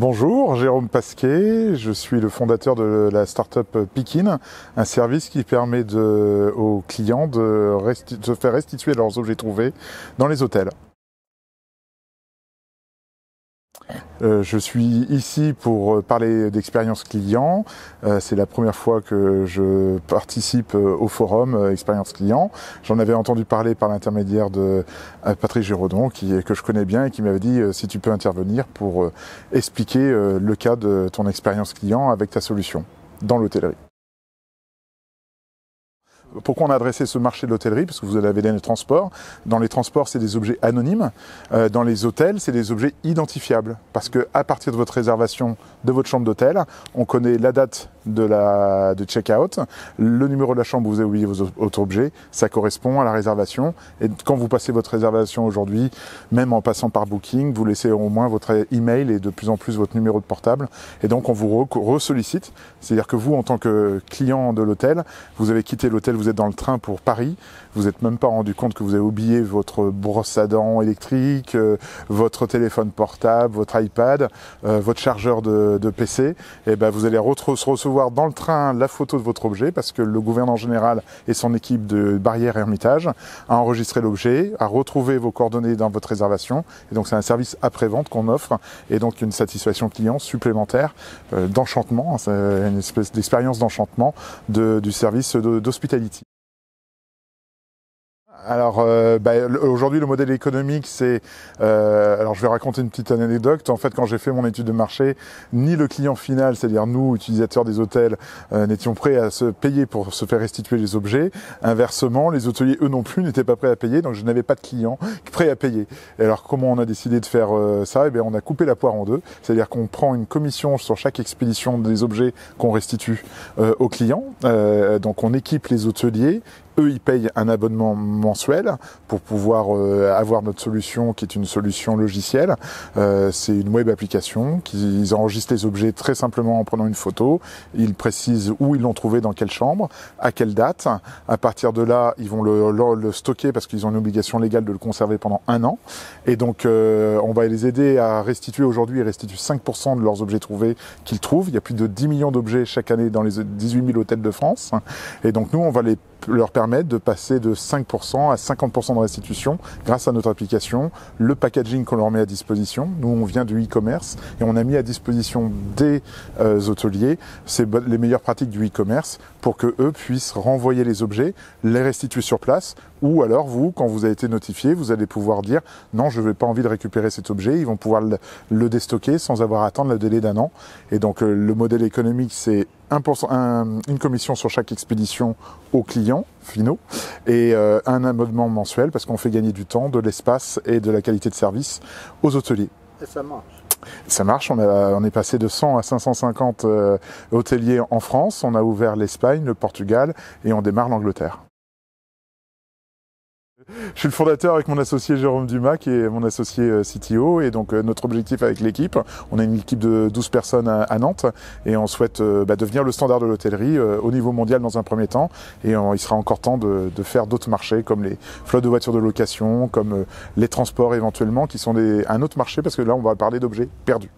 Bonjour, Jérôme Pasquet, je suis le fondateur de la startup Pikin, un service qui permet aux clients de se faire restituer leurs objets trouvés dans les hôtels. Je suis ici pour parler d'expérience client. C'est la première fois que je participe au forum expérience client. J'en avais entendu parler par l'intermédiaire de Patrick Giraudon, que je connais bien et qui m'avait dit si tu peux intervenir pour expliquer le cas de ton expérience client avec ta solution dans l'hôtellerie. Pourquoi on a adressé ce marché de l'hôtellerie? Parce que vous avez les transports. Dans les transports, c'est des objets anonymes. Dans les hôtels, c'est des objets identifiables. Parce que à partir de votre réservation de votre chambre d'hôtel, on connaît la date de check-out, le numéro de la chambre où vous avez oublié votre objet, ça correspond à la réservation. Et quand vous passez votre réservation aujourd'hui, même en passant par Booking, vous laissez au moins votre email et de plus en plus votre numéro de portable. Et donc on vous re-sollicite. C'est-à-dire que vous, en tant que client de l'hôtel, vous avez quitté l'hôtel, vous êtes dans le train pour Paris, vous n'êtes même pas rendu compte que vous avez oublié votre brosse à dents électrique, votre téléphone portable, votre iPad, votre chargeur de PC. Et ben vous allez recevoir dans le train la photo de votre objet parce que le gouverneur général et son équipe de Barrière Hermitage a enregistré l'objet, a retrouvé vos coordonnées dans votre réservation. Et donc c'est un service après-vente qu'on offre et donc une satisfaction client supplémentaire d'enchantement, c'est une espèce d'expérience d'enchantement du service d'hospitality. Alors aujourd'hui le modèle économique c'est alors je vais raconter une petite anecdote. En fait, quand j'ai fait mon étude de marché, ni le client final, c'est-à-dire nous utilisateurs des hôtels, n'étions prêts à se payer pour se faire restituer les objets. Inversement, les hôteliers eux non plus n'étaient pas prêts à payer, donc je n'avais pas de clients prêts à payer. Et alors comment on a décidé de faire ça? Eh bien on a coupé la poire en deux, c'est-à-dire qu'on prend une commission sur chaque expédition des objets qu'on restitue aux clients. Donc on équipe les hôteliers. Eux, ils payent un abonnement mensuel pour pouvoir avoir notre solution qui est une solution logicielle. C'est une web application. Ils enregistrent les objets très simplement en prenant une photo. Ils précisent où ils l'ont trouvé, dans quelle chambre, à quelle date. À partir de là, ils vont le stocker parce qu'ils ont une obligation légale de le conserver pendant 1 an. Et donc, on va les aider à restituer. Aujourd'hui, ils restituent 5% de leurs objets trouvés qu'ils trouvent. Il y a plus de 10 millions d'objets chaque année dans les 18 000 hôtels de France. Et donc, nous, on va leur permettre de passer de 5% à 50% de restitution grâce à notre application, le packaging qu'on leur met à disposition. Nous, on vient du e-commerce et on a mis à disposition des hôteliers les meilleures pratiques du e-commerce pour que eux puissent renvoyer les objets, les restituer sur place. Ou alors vous, quand vous avez été notifié, vous allez pouvoir dire non, je n'ai pas envie de récupérer cet objet. Ils vont pouvoir le déstocker sans avoir à attendre le délai d'1 an. Et donc le modèle économique, c'est une commission sur chaque expédition aux clients finaux et un abonnement mensuel parce qu'on fait gagner du temps, de l'espace et de la qualité de service aux hôteliers. Et ça marche. Ça marche, on est passé de 100 à 550 hôteliers en France, on a ouvert l'Espagne, le Portugal et on démarre l'Angleterre. Je suis le fondateur avec mon associé Jérôme Dumas, qui est mon associé CTO. Et donc notre objectif avec l'équipe, on a une équipe de 12 personnes à Nantes et on souhaite devenir le standard de l'hôtellerie au niveau mondial dans un premier temps. Et il sera encore temps de faire d'autres marchés comme les flottes de voitures de location, comme les transports éventuellement, qui sont un autre marché parce que là on va parler d'objets perdus.